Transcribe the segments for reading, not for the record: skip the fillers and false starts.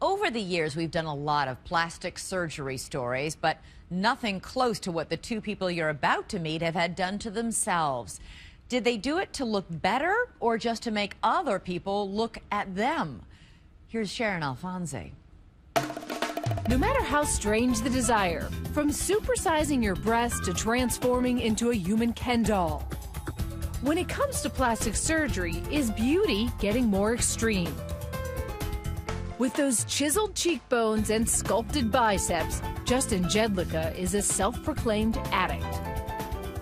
Over the years, we've done a lot of plastic surgery stories, but nothing close to what the two people you're about to meet have had done to themselves. Did they do it to look better or just to make other people look at them? Here's Sharon Alfonsi. No matter how strange the desire, from supersizing your breast to transforming into a human Ken doll, when it comes to plastic surgery, is beauty getting more extreme? With those chiseled cheekbones and sculpted biceps, Justin Jedlicka is a self-proclaimed addict.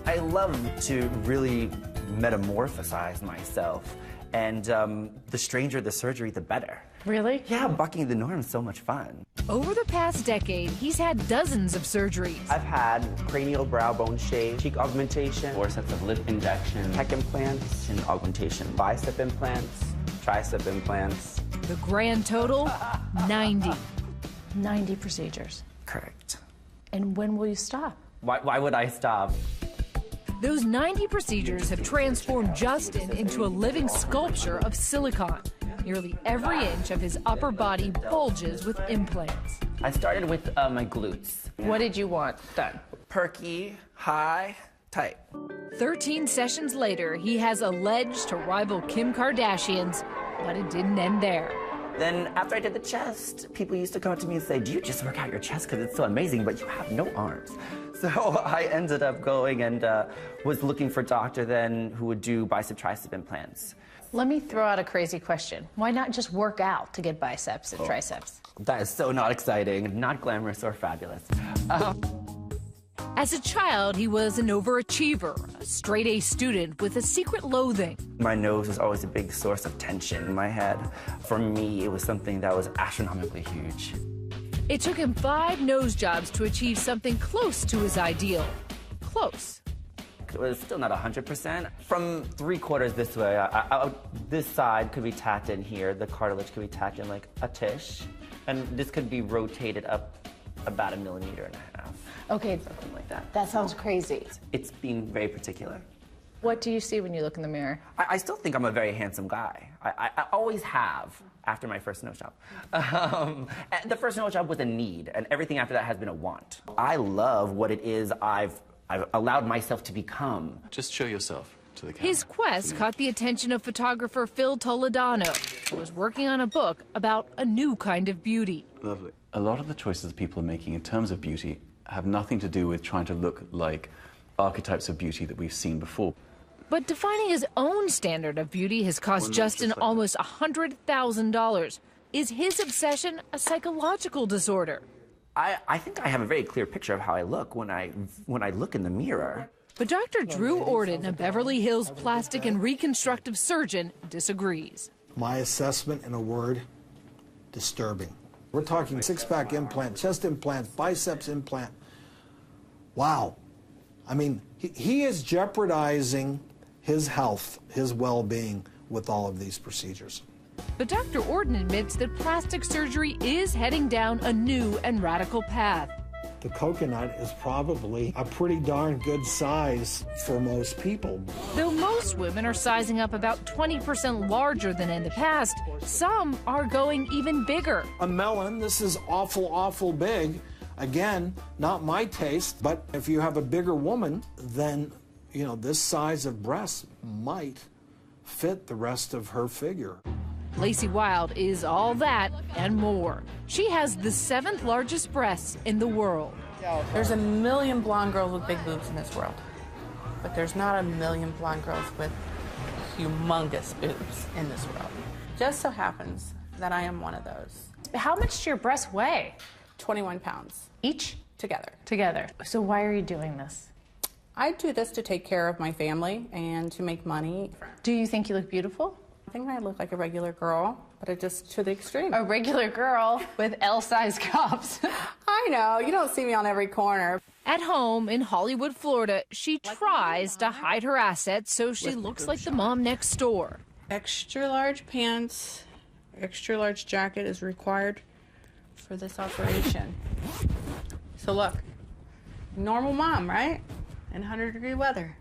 I love to really metamorphosize myself, and the stranger the surgery, the better. Really? Yeah, bucking the norm is so much fun. Over the past decade, he's had dozens of surgeries. I've had cranial brow bone shave, cheek augmentation, 4 sets of lip injections, pec implants, and augmentation, bicep implants, tricep implants. The grand total, 90. 90 procedures. Correct. And when will you stop? Why would I stop? Those 90 procedures have transformed Justin into a living sculpture of silicone. Nearly every inch of his upper body bulges with implants. I started with my glutes. What did you want done? Perky, high, tight. 13 sessions later, he has a ledge to rival Kim Kardashian's, but it didn't end there. Then after I did the chest, people used to come up to me and say, do you just work out your chest because it's so amazing, but you have no arms? So I ended up going and was looking for a doctor then who would do bicep tricep implants. Let me throw out a crazy question. Why not just work out to get biceps and triceps? That is so not exciting, not glamorous or fabulous. As a child, he was an overachiever, a straight-A student with a secret loathing. My nose was always a big source of tension in my head. For me, it was something that was astronomically huge. It took him 5 nose jobs to achieve something close to his ideal. Close. It was still not 100%. From 3/4 this way, this side could be tacked in here, the cartilage could be tacked in like a tish, and this could be rotated up about 1.5 millimeters. Okay, Something like that. that sounds crazy. It's being very particular. What do you see when you look in the mirror? I still think I'm a very handsome guy. I always have, after my first nose job. And the first nose job was a need, and everything after that has been a want. I love what it is I've allowed myself to become. Just show yourself to the camera. His quest caught the attention of photographer Phil Toledano, who was working on a book about a new kind of beauty. Lovely. A lot of the choices people are making in terms of beauty have nothing to do with trying to look like archetypes of beauty that we've seen before. But defining his own standard of beauty has cost Justin almost $100,000. Is his obsession a psychological disorder? I think I have a very clear picture of how I look when I look in the mirror. But Dr. Drew Orden, a Beverly Hills plastic and reconstructive surgeon, disagrees. My assessment in a word, disturbing. We're talking six-pack implant, chest implants, biceps implant. Wow. I mean, he is jeopardizing his health, his well-being with all of these procedures. But Dr. Orden admits that plastic surgery is heading down a new and radical path. The coconut is probably a pretty darn good size for most people. Though most women are sizing up about 20% larger than in the past, some are going even bigger. A melon, this is awful, awful big. Again, not my taste, but if you have a bigger woman, then, you know, this size of breast might fit the rest of her figure. Lacey Wild is all that and more. She has the 7th largest breasts in the world. There's a million blonde girls with big boobs in this world, but there's not a million blonde girls with humongous boobs in this world. Just so happens that I am one of those. How much do your breasts weigh? 21 pounds. Each? Together. Together. So why are you doing this? I do this to take care of my family and to make money. Do you think you look beautiful? I think I look like a regular girl, but it just to the extreme. A regular girl with L-size cups. I know, you don't see me on every corner. At home in Hollywood, Florida, she tries to hide her assets so she looks like the mom next door. Extra large pants, extra large jacket is required for this operation. So look, normal mom, right? In 100-degree weather.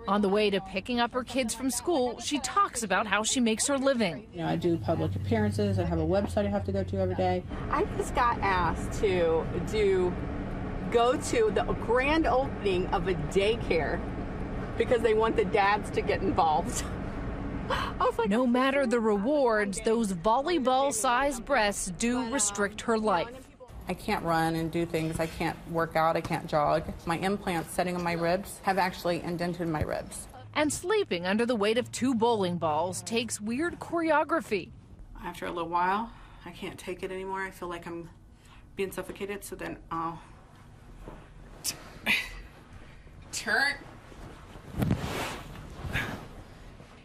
On the way to picking up her kids from school, she talks about how she makes her living. You know, I do public appearances. I have a website I have to go to every day. I just got asked to go to the grand opening of a daycare because they want the dads to get involved. I was like, no matter the rewards, those volleyball-sized breasts do restrict her life. I can't run and do things. I can't work out. I can't jog. My implants setting on my ribs have actually indented my ribs. And sleeping under the weight of 2 bowling balls takes weird choreography. After a little while, I can't take it anymore. I feel like I'm being suffocated, so then I'll turn.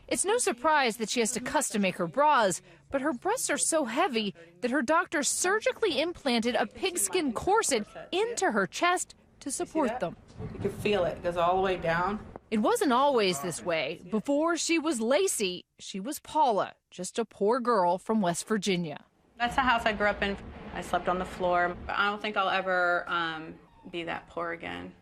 It's no surprise that she has to custom make her bras, but her breasts are so heavy that her doctor surgically implanted a pigskin corset into her chest to support them. You can feel it. It goes all the way down. It wasn't always this way. Before she was Lacey, she was Paula, just a poor girl from West Virginia. That's the house I grew up in. I slept on the floor. I don't think I'll ever be that poor again.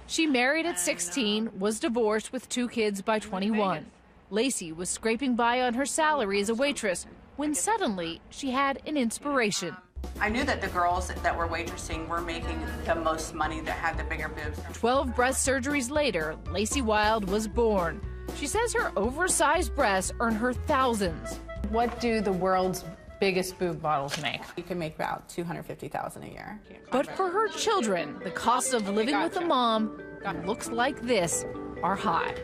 She married at 16, was divorced with 2 kids by 21. Lacey was scraping by on her salary as a waitress when suddenly she had an inspiration. I knew that the girls that were waitressing were making the most money, that had the bigger boobs. 12 breast surgeries later, Lacey Wild was born. She says her oversized breasts earn her thousands. What do the world's biggest boob models make? You can make about $250,000 a year. But for her children, the cost of living with a mom who looks like this are high.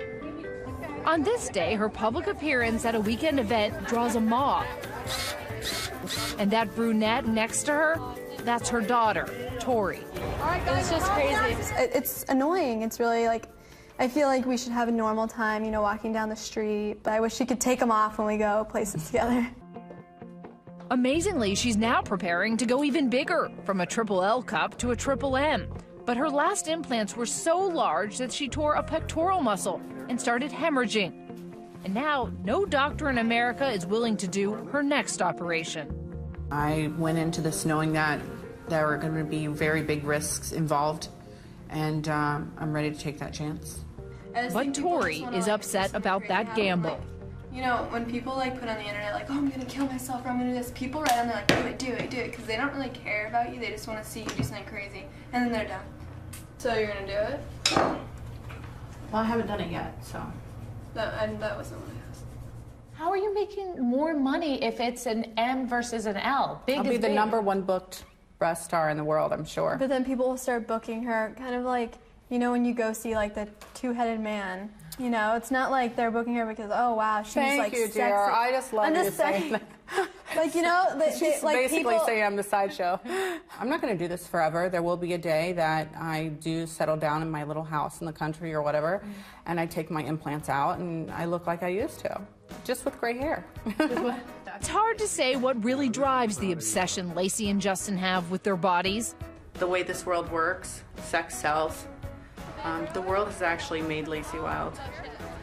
On this day, her public appearance at a weekend event draws a mob. And that brunette next to her, that's her daughter, Tori. It's just crazy. It's annoying. It's really like, I feel like we should have a normal time, you know, walking down the street. But I wish she could take them off when we go places together. Amazingly, she's now preparing to go even bigger, from a Triple-L cup to a Triple-M. But her last implants were so large that she tore a pectoral muscle and started hemorrhaging. And now, no doctor in America is willing to do her next operation. I went into this knowing that there were going to be very big risks involved, and I'm ready to take that chance. But Tori is upset about that gamble. You know, when people like put on the internet like, oh, I'm gonna kill myself or I'm gonna do this, people write on there like, do it, because they don't really care about you. They just want to see you do something crazy, and then they're done. So you're gonna do it? Well, I haven't done it yet, so. That wasn't what I asked. How are you making more money if it's an M versus an L? Big I'll be the big. #1 booked breast star in the world, I'm sure. But then people will start booking her, kind of like, you know, when you go see like the 2-headed man. You know, it's not like they're booking her because, oh wow, she's like you, sexy. dear. I just love you saying that. Like, you know, She's like basically people... saying I'm the sideshow. I'm not going to do this forever. There will be a day that I do settle down in my little house in the country or whatever, and I take my implants out and I look like I used to, just with gray hair. It's hard to say what really drives the obsession Lacey and Justin have with their bodies. The way this world works, sex sells. The world has actually made Lacey Wild,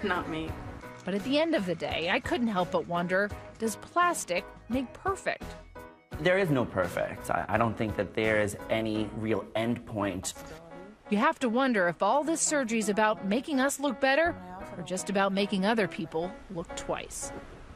not me. But at the end of the day, I couldn't help but wonder, does plastic make perfect? There is no perfect. I don't think that there is any real end point. You have to wonder if all this surgery is about making us look better or just about making other people look twice.